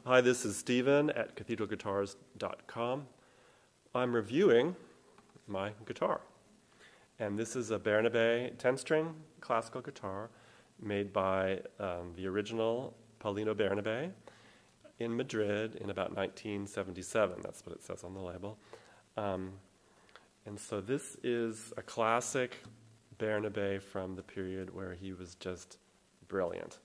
Hi, this is Stephen at cathedralguitars.com. I'm reviewing my guitar. And this is a Bernabe 10-string classical guitar made by the original Paulino Bernabe in Madrid in about 1977. That's what it says on the label. And so this is a classic Bernabe from the period where he was just brilliant.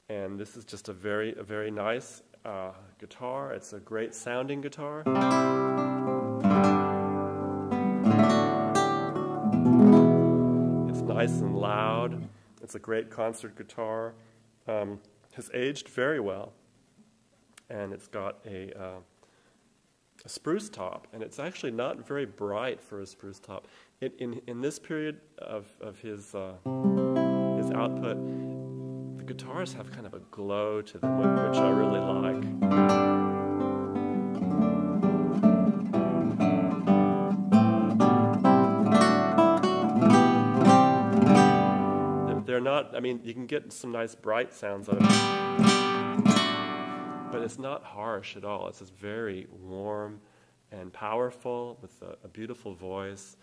And this is just a very nice guitar. It's a great sounding guitar. It's nice and loud. It's a great concert guitar. Has aged very well. And it's got a spruce top. And it's actually not very bright for a spruce top. In this period of his output, the guitars have kind of a glow to them, which I really like. They're not, I mean, you can get some nice bright sounds out of it, but it's not harsh at all. It's just very warm and powerful with a beautiful voice.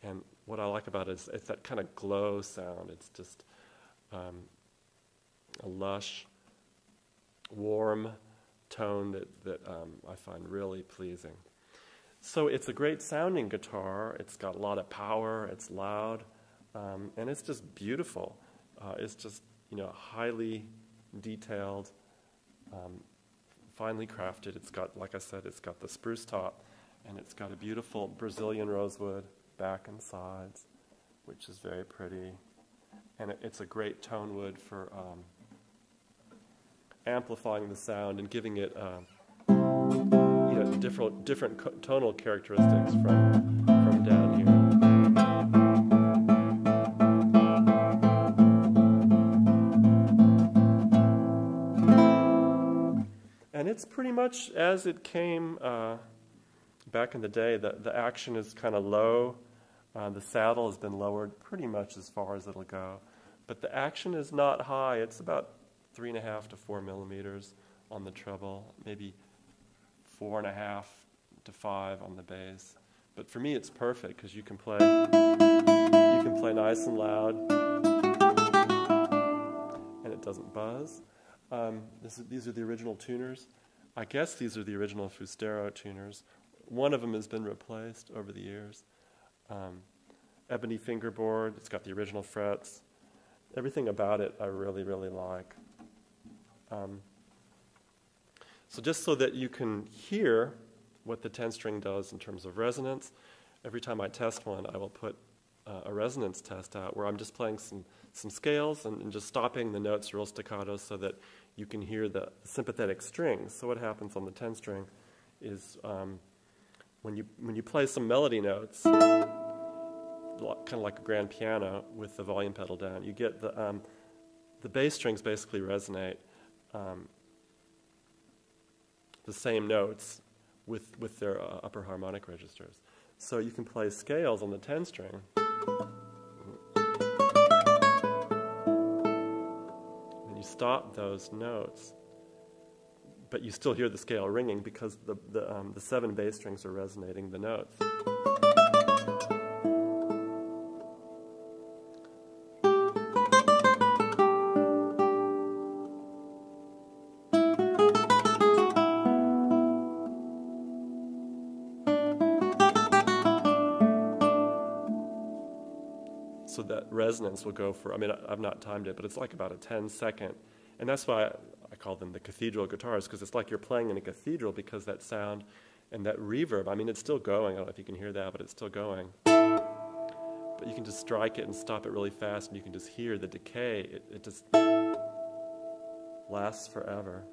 And what I like about it is it's that kind of glow sound. It's just a lush, warm tone that I find really pleasing. So it's a great sounding guitar. It's got a lot of power. It's loud, and it's just beautiful. It's just, you know, highly detailed, finely crafted. It's got, like I said, it's got the spruce top, and it's got a beautiful Brazilian rosewood back and sides, which is very pretty. And it's a great tone wood for amplifying the sound and giving it you know, different tonal characteristics from down here. And it's pretty much as it came back in the day. The action is kind of low. The saddle has been lowered pretty much as far as it'll go. But the action is not high. It's about 3.5 to 4 millimeters on the treble, maybe 4.5 to 5 on the bass. But for me, it's perfect because you can play nice and loud, and it doesn't buzz. These are the original tuners. I guess these are the original Fustero tuners. One of them has been replaced over the years. Ebony fingerboard. It's got the original frets. Everything about it I really like. So just so that you can hear what the 10-string does in terms of resonance, every time I test one, I will put a resonance test out where I'm just playing some scales and just stopping the notes real staccato so that you can hear the sympathetic strings. So what happens on the 10-string is when you play some melody notes, kind of like a grand piano with the volume pedal down, you get the bass strings basically resonate the same notes with their upper harmonic registers. So you can play scales on the 10-string. And you stop those notes, but you still hear the scale ringing because the 7 bass strings are resonating the notes. So that resonance will go for, I mean, I've not timed it, but it's like about a 10-second. And that's why I call them the cathedral guitars, because it's like you're playing in a cathedral because that sound and that reverb, I mean, it's still going. I don't know if you can hear that, but it's still going. But you can just strike it and stop it really fast, and you can just hear the decay. It just lasts forever.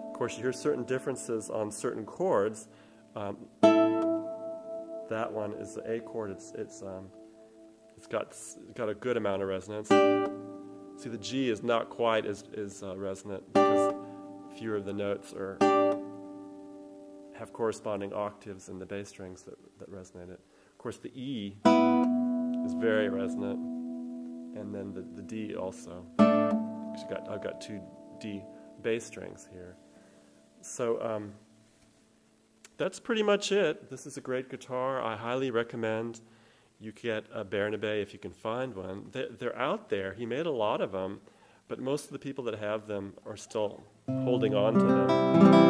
Of course, you hear certain differences on certain chords. That one is the A chord. It's got a good amount of resonance. See, the G is not quite as resonant because fewer of the notes have corresponding octaves in the bass strings that resonate it. Of course, the E very resonant, and then the D also. I've got 2 D bass strings here. So that's pretty much it. This is a great guitar. I highly recommend you get a Bernabe if you can find one. They're out there. He made a lot of them, but most of the people that have them are still holding on to them.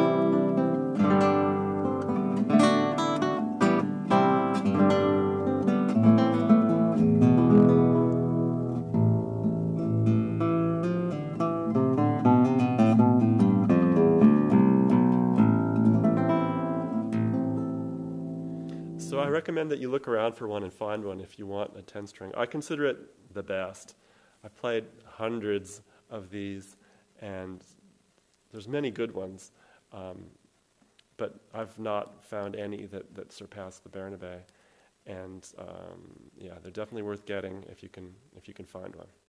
So I recommend that you look around for one and find one if you want a 10-string. I consider it the best. I've played hundreds of these, and there's many good ones, but I've not found any that surpass the Bernabe. And yeah, they're definitely worth getting if you can find one.